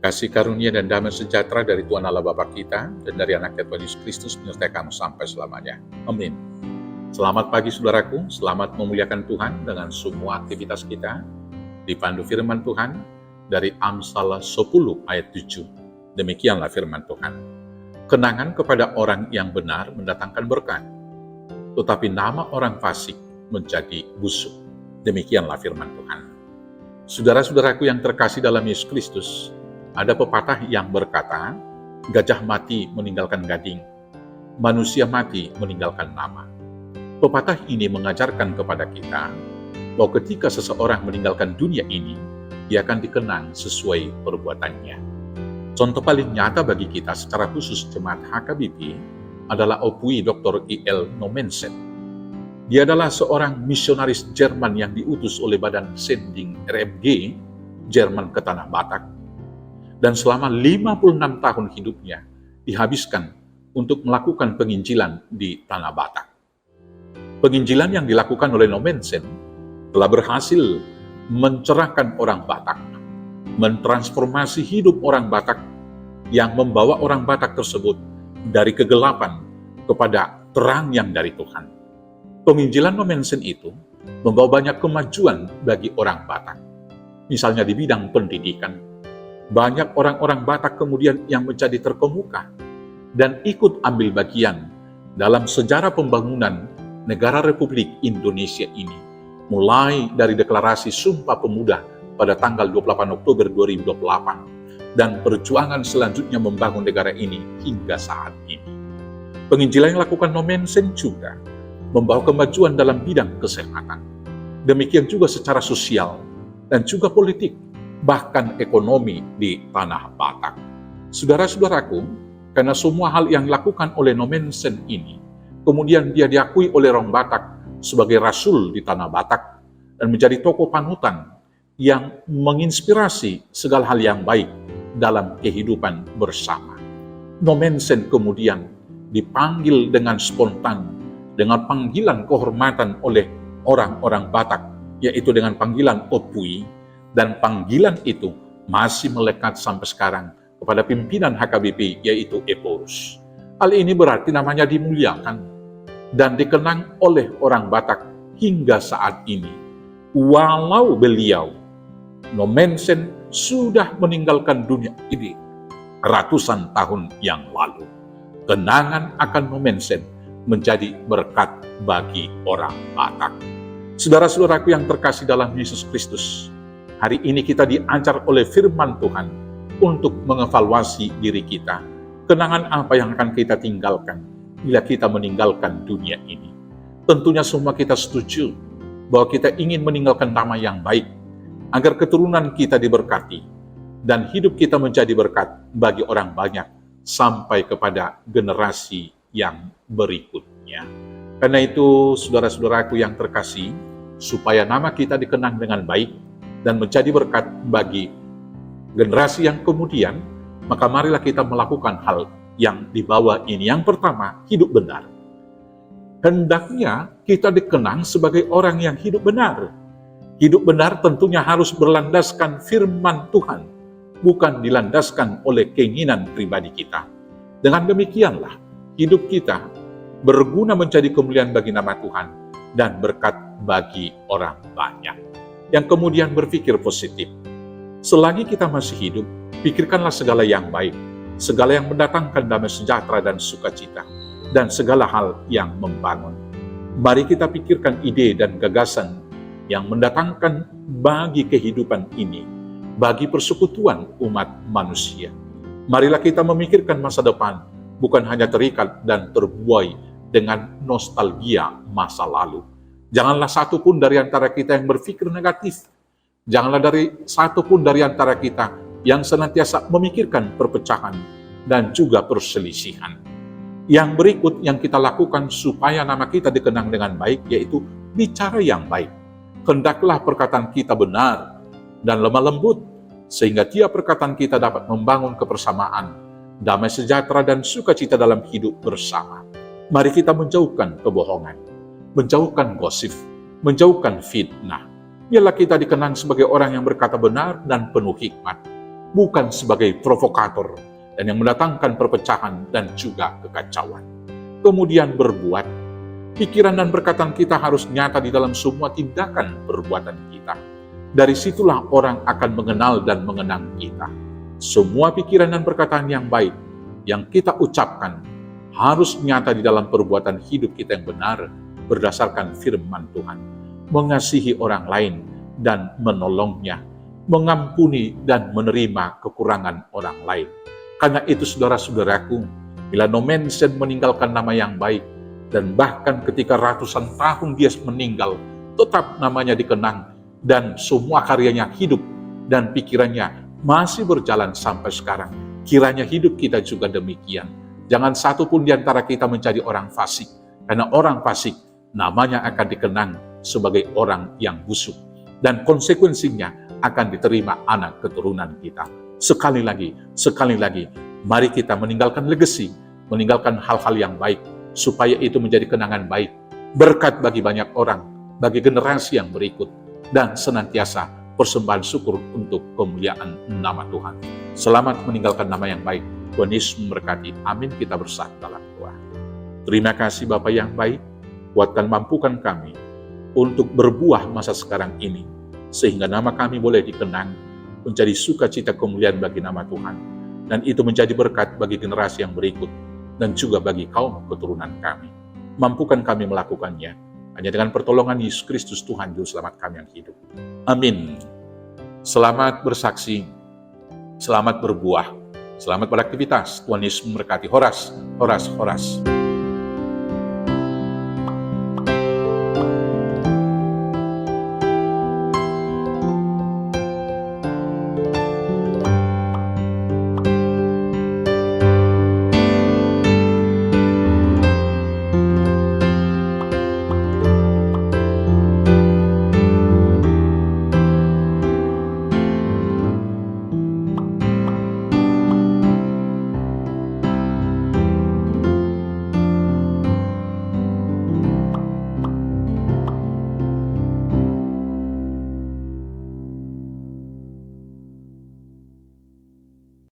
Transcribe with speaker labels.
Speaker 1: Kasih karunia dan damai sejahtera dari Tuhan Allah Bapa kita dan dari anaknya Tuhan Yesus Kristus menyertai kamu sampai selamanya. Amin. Selamat pagi saudaraku, selamat memuliakan Tuhan dengan semua aktivitas kita. Dipandu firman Tuhan dari Amsal 10 ayat 7. Demikianlah firman Tuhan. Kenangan kepada orang yang benar mendatangkan berkat, tetapi nama orang fasik menjadi busuk. Demikianlah firman Tuhan. Saudara-saudaraku yang terkasih dalam Yesus Kristus, ada pepatah yang berkata, gajah mati meninggalkan gading, manusia mati meninggalkan nama. Pepatah ini mengajarkan kepada kita bahwa ketika seseorang meninggalkan dunia ini, dia akan dikenang sesuai perbuatannya. Contoh paling nyata bagi kita secara khusus jemaat HKBP adalah Opui Dr. I.L. Nommensen. Dia adalah seorang misionaris Jerman yang diutus oleh Badan Sending RMG Jerman ke Tanah Batak. Dan selama 56 tahun hidupnya dihabiskan untuk melakukan penginjilan di Tanah Batak. Penginjilan yang dilakukan oleh Nommensen telah berhasil mencerahkan orang Batak, mentransformasi hidup orang Batak yang membawa orang Batak tersebut dari kegelapan kepada terang yang dari Tuhan. Penginjilan Nommensen itu membawa banyak kemajuan bagi orang Batak. Misalnya di bidang pendidikan, banyak orang-orang Batak kemudian yang menjadi terkemuka dan ikut ambil bagian dalam sejarah pembangunan negara Republik Indonesia ini, mulai dari deklarasi Sumpah Pemuda pada tanggal 28 Oktober 2028 dan perjuangan selanjutnya membangun negara ini hingga saat ini. Penginjilan yang dilakukan Nommensen juga membawa kemajuan dalam bidang kesehatan. Demikian juga secara sosial dan juga politik, bahkan ekonomi di Tanah Batak. Saudara-saudaraku, karena semua hal yang dilakukan oleh Nommensen ini, kemudian dia diakui oleh orang Batak sebagai rasul di Tanah Batak dan menjadi tokoh panutan yang menginspirasi segala hal yang baik dalam kehidupan bersama. Nommensen kemudian dipanggil dengan spontan, dengan panggilan kehormatan oleh orang-orang Batak, yaitu dengan panggilan Opui, dan panggilan itu masih melekat sampai sekarang kepada pimpinan HKBP, yaitu Eporus. Hal ini berarti namanya dimuliakan dan dikenang oleh orang Batak hingga saat ini. Walau beliau, Nommensen, sudah meninggalkan dunia ini ratusan tahun yang lalu, kenangan akan Nommensen menjadi berkat bagi orang Batak. Saudara-saudaraku yang terkasih dalam Yesus Kristus, hari ini kita diajar oleh firman Tuhan untuk mengevaluasi diri kita. Kenangan apa yang akan kita tinggalkan bila kita meninggalkan dunia ini? Tentunya semua kita setuju bahwa kita ingin meninggalkan nama yang baik, agar keturunan kita diberkati, dan hidup kita menjadi berkat bagi orang banyak, sampai kepada generasi yang berikutnya. Karena itu, saudara-saudaraku yang terkasih, supaya nama kita dikenang dengan baik dan menjadi berkat bagi generasi yang kemudian, maka marilah kita melakukan hal yang dibawa ini. Yang pertama, hidup benar. Hendaknya kita dikenang sebagai orang yang hidup benar. Hidup benar tentunya harus berlandaskan firman Tuhan, bukan dilandaskan oleh keinginan pribadi kita. Dengan demikianlah, hidup kita berguna menjadi kemuliaan bagi nama Tuhan dan berkat bagi orang banyak. Yang kemudian berpikir positif. Selagi kita masih hidup, pikirkanlah segala yang baik, segala yang mendatangkan damai sejahtera dan sukacita, dan segala hal yang membangun. Mari kita pikirkan ide dan gagasan yang mendatangkan bagi kehidupan ini, bagi persekutuan umat manusia. Marilah kita memikirkan masa depan, bukan hanya terikat dan terbuai dengan nostalgia masa lalu. Janganlah satu pun dari antara kita yang berpikir negatif. Janganlah satu pun dari antara kita yang senantiasa memikirkan perpecahan dan juga perselisihan. Yang berikut yang kita lakukan supaya nama kita dikenang dengan baik, yaitu bicara yang baik. Hendaklah perkataan kita benar dan lemah lembut, sehingga tiap perkataan kita dapat membangun kebersamaan, damai sejahtera dan sukacita dalam hidup bersama. Mari kita menjauhkan kebohongan, menjauhkan gosip, menjauhkan fitnah. Biarlah kita dikenang sebagai orang yang berkata benar dan penuh hikmat. bukan sebagai provokator dan yang mendatangkan perpecahan dan juga kekacauan. Kemudian berbuat, pikiran dan perkataan kita harus nyata di dalam semua tindakan perbuatan kita. Dari situlah orang akan mengenal dan mengenang kita. Semua pikiran dan perkataan yang baik yang kita ucapkan harus nyata di dalam perbuatan hidup kita yang benar berdasarkan firman Tuhan. Mengasihi orang lain dan menolongnya, mengampuni dan menerima kekurangan orang lain. Karena itu saudara-saudaraku, bila Nommensen meninggalkan nama yang baik, dan bahkan ketika ratusan tahun dia meninggal, tetap namanya dikenang, dan semua karyanya hidup, dan pikirannya masih berjalan sampai sekarang. Kiranya hidup kita juga demikian. Jangan satu pun di antara kita menjadi orang fasik, karena orang fasik namanya akan dikenang sebagai orang yang busuk, dan konsekuensinya akan diterima anak keturunan kita. Sekali lagi, mari kita meninggalkan legacy, meninggalkan hal-hal yang baik, supaya itu menjadi kenangan baik, berkat bagi banyak orang, bagi generasi yang berikut, dan senantiasa persembahan syukur untuk kemuliaan nama Tuhan. Selamat meninggalkan nama yang baik. Tuhan Yesus memberkati. Amin. Kita bersatu dalam doa. Terima kasih Bapa yang baik, kuatkan mampukan kami untuk berbuah masa sekarang ini, sehingga nama kami boleh dikenang, menjadi sukacita kemuliaan bagi nama Tuhan, dan itu menjadi berkat bagi generasi yang berikut, dan juga bagi kaum keturunan kami. Mampukan kami melakukannya, hanya dengan pertolongan Yesus Kristus Tuhan Juru Selamat kami yang hidup. Amin. Selamat bersaksi, selamat berbuah, selamat beraktivitas. Tuhan Yesus memberkati. Horas, horas, horas.